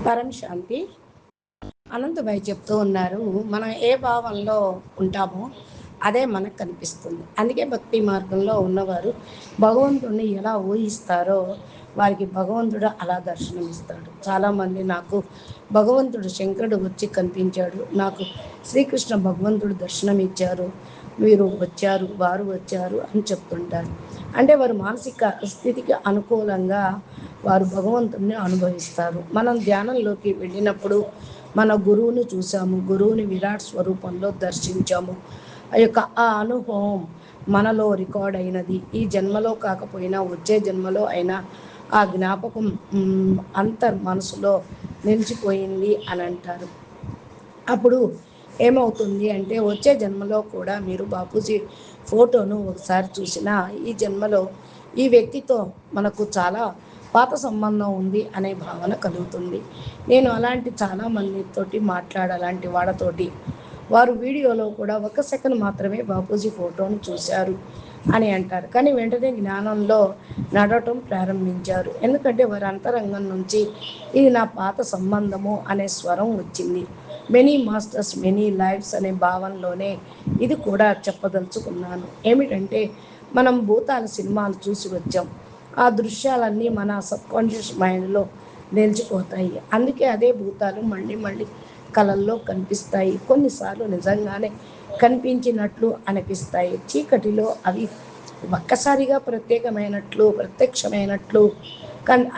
పరం శాంతి. అనంతభాయ్ చెప్తూ ఉన్నారు, మనం ఏ భావంలో ఉంటామో అదే మనకు కనిపిస్తుంది. అందుకే భక్తి మార్గంలో ఉన్నవారు భగవంతుడిని ఎలా ఊహిస్తారో వారికి భగవంతుడు అలా దర్శనమిస్తాడు. చాలామంది నాకు భగవంతుడు శంకరుడు వచ్చి కనిపించాడు, నాకు శ్రీకృష్ణ భగవంతుడు దర్శనం ఇచ్చారు, వీరు వచ్చారు, వారు వచ్చారు అని చెప్తుంటారు. అంటే వారు మానసిక స్థితికి అనుకూలంగా వారు భగవంతుడిని అనుభవిస్తారు. మనం ధ్యానంలోకి వెళ్ళినప్పుడు మన గురువుని చూసాము, గురువుని విరాట్ స్వరూపంలో దర్శించాము. ఆ అనుభవం మనలో రికార్డ్ అయినది. ఈ జన్మలో కాకపోయినా వచ్చే జన్మలో అయినా ఆ జ్ఞాపకం మనసులో నిలిచిపోయింది అని అంటారు. అప్పుడు ఏమవుతుంది అంటే వచ్చే జన్మలో కూడా మీరు బాపూజీ ఫోటోను ఒకసారి చూసినా ఈ జన్మలో ఈ వ్యక్తితో మనకు చాలా పాత సంబంధం ఉంది అనే భావన కలుగుతుంది. నేను అలాంటి చాలామందితోటి అలాంటి వాళ్ళతోటి వారు వీడియోలో కూడా 1 సెకండ్ మాత్రమే బాపూజీ ఫోటోను చూశారు అని అంటారు. కానీ వెంటనే జ్ఞానంలో నడవటం ప్రారంభించారు. ఎందుకంటే వారి అంతరంగం నుంచి ఇది నా పాత సంబంధము అనే స్వరం వచ్చింది. మెనీ మాస్టర్స్ మెనీ లైఫ్స్ అనే భావనలోనే ఇది కూడా చెప్పదలుచుకున్నాను. ఏమిటంటే మనం భూతాల సినిమాలు చూసి వచ్చాం, ఆ దృశ్యాలన్నీ మన సబ్కాన్షియస్ మైండ్లో నిలిచిపోతాయి. అందుకే అదే భూతాలు మళ్ళీ మళ్ళీ కళల్లో కనిపిస్తాయి. కొన్నిసార్లు నిజంగానే కనిపించినట్లు అనిపిస్తాయి. చీకటిలో అవి ఒక్కసారిగా ప్రత్యక్షమైనట్లు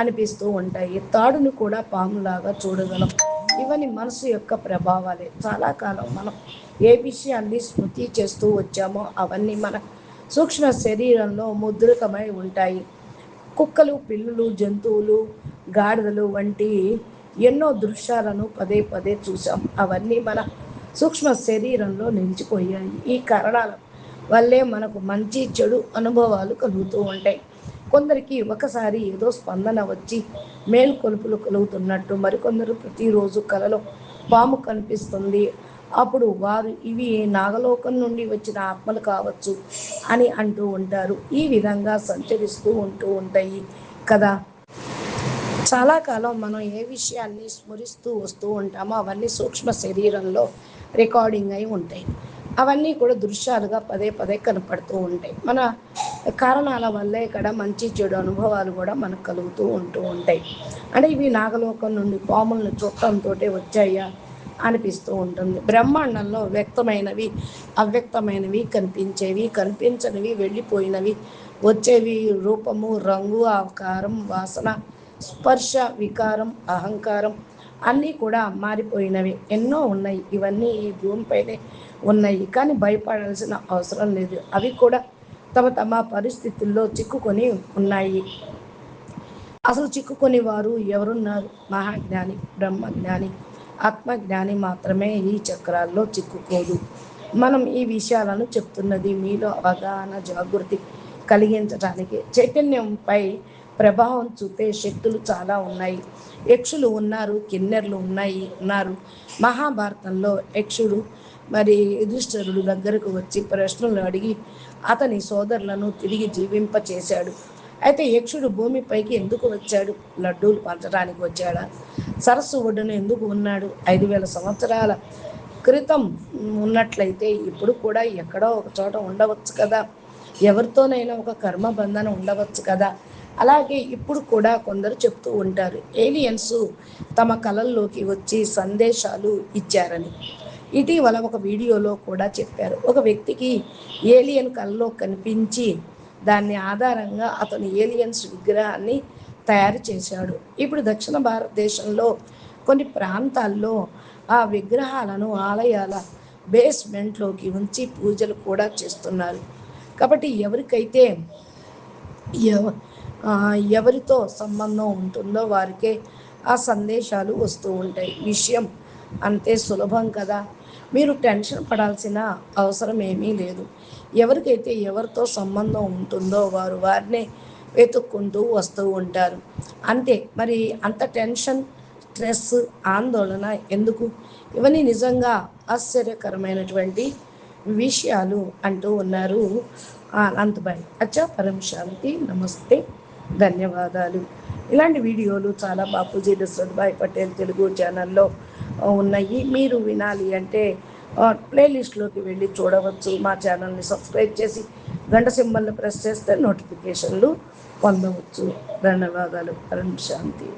అనిపిస్తూ ఉంటాయి. తాడును కూడా పాములాగా చూడగలం. ఇవన్నీ మనసు యొక్క ప్రభావాలే. చాలా కాలం మనం ఏ విషయాన్ని స్మృతి చేస్తూ వచ్చామో అవన్నీ మన సూక్ష్మ శరీరంలో ముద్రితమై ఉంటాయి. కుక్కలు, పిల్లులు, జంతువులు, గాడిదలు వంటి ఎన్నో దృశ్యాలను పదే పదే చూసాం. అవన్నీ మన సూక్ష్మ శరీరంలో నిలిచిపోయాయి. ఈ కారణాల వల్లే మనకు మంచి చెడు అనుభవాలు కలుగుతూ ఉంటాయి. కొందరికి ఒకసారి ఏదో స్పందన వచ్చి మేల్కొలుపులు కలుగుతున్నట్టు, మరికొందరు ప్రతిరోజు కలలో పాము కనిపిస్తుంది, అప్పుడు వారు ఇవి నాగలోకం నుండి వచ్చిన ఆత్మలు కావచ్చు అని అంటూ ఉంటారు. ఈ విధంగా సంచరిస్తూ ఉంటాయి కదా. చాలా కాలం మనం ఏ విషయాన్ని స్మరిస్తూ వస్తూ ఉంటామో అవన్నీ సూక్ష్మ శరీరంలో రికార్డింగ్ అయి ఉంటాయి. అవన్నీ కూడా దృశ్యాలుగా పదే పదే కనపడుతూ ఉంటాయి. మన కారణాల వల్లే ఇక్కడ మంచి చెడు అనుభవాలు కూడా మనకు కలుగుతూ ఉంటాయి. అంటే ఇవి నాగలోకం నుండి పాములను చూడటంతో వచ్చాయా అనిపిస్తూ ఉంటుంది. బ్రహ్మాండంలో వ్యక్తమైనవి, అవ్యక్తమైనవి, కనిపించేవి, కనిపించనివి, వెళ్ళిపోయినవి, వచ్చేవి, రూపము, రంగు, ఆకారం, వాసన, స్పర్శ, వికారం, అహంకారం అన్నీ కూడా మారిపోయినవి ఎన్నో ఉన్నాయి. ఇవన్నీ ఈ భూమిపైనే ఉన్నాయి. కానీ భయపడాల్సిన అవసరం లేదు. అవి కూడా తమ తమ పరిస్థితుల్లో చిక్కుకొని ఉన్నాయి. అసలు చిక్కుకొని వారు ఎవరున్నారు? మహాజ్ఞాని, బ్రహ్మజ్ఞాని, ఆత్మజ్ఞాని మాత్రమే ఈ చక్రాల్లో చిక్కుకోదు. మనం ఈ విషయాలను చెప్తున్నది మీలో అవగాహన, జాగృతి కలిగించడానికి. చైతన్యంపై ప్రభావం చూపే శక్తులు చాలా ఉన్నాయి. యక్షులు ఉన్నారు, కిన్నెర్లు ఉన్నారు. మహాభారతంలో యక్షుడు యుధిష్ఠిరుడు దగ్గరకు వచ్చి ప్రశ్నలు అడిగి అతని సోదరులను తిరిగి జీవింపచేశాడు. అయితే యక్షుడు భూమిపైకి ఎందుకు వచ్చాడు? లడ్డూలు పంచడానికి వచ్చాడా? సరస్సు ఒడ్డున ఎందుకు ఉన్నాడు? 5000 సంవత్సరాల క్రితం ఉన్నట్లయితే ఇప్పుడు కూడా ఎక్కడో ఒక చోట ఉండవచ్చు కదా. ఎవరితోనైనా ఒక కర్మబంధన ఉండవచ్చు కదా. అలాగే ఇప్పుడు కూడా కొందరు చెప్తూ ఉంటారు, ఏలియన్స్ తమ కళల్లోకి వచ్చి సందేశాలు ఇచ్చారని. ఇటీవల ఒక వీడియోలో కూడా చెప్పారు. ఒక వ్యక్తికి ఏలియన్ కళలో కనిపించి దాన్ని ఆధారంగా అతను ఏలియన్స్ విగ్రహాన్ని తయారు చేశాడు. ఇప్పుడు దక్షిణ భారతదేశంలో కొన్ని ప్రాంతాల్లో ఆ విగ్రహాలను ఆలయాల బేస్మెంట్లోకి ఉంచి పూజలు కూడా చేస్తున్నారు. కాబట్టి ఎవరికైతే ఎవరితో సంబంధం ఉంటుందో వారికే ఆ సందేశాలు వస్తూ ఉంటాయి. విషయం అంతే సులభం కదా. మీరు టెన్షన్ పడాల్సిన అవసరం ఏమీ లేదు. ఎవరికైతే ఎవరితో సంబంధం ఉంటుందో వారు వారినే వెతుక్కుంటూ వస్తూ ఉంటారు అంతే. మరి అంత టెన్షన్, స్ట్రెస్, ఆందోళన ఎందుకు? ఇవన్నీ నిజంగా ఆశ్చర్యకరమైనటువంటి విషయాలు అంటూ ఉన్నారు అనంతభాయ్. అచ్చా, పరం శాంతి, నమస్తే, ధన్యవాదాలు. ఇలాంటి వీడియోలు చాలా బాపూజీ దశరథ్ పటేల్ తెలుగు ఛానల్లో ఉన్నాయి. మీరు వినాలి అంటే ప్లేలిస్ట్లోకి వెళ్ళి చూడవచ్చు. మా ఛానల్ని సబ్స్క్రైబ్ చేసి గంట సింబల్ని ప్రెస్ చేస్తే నోటిఫికేషన్లు పొందవచ్చు. ధన్యవాదాలు. పరం శాంతి.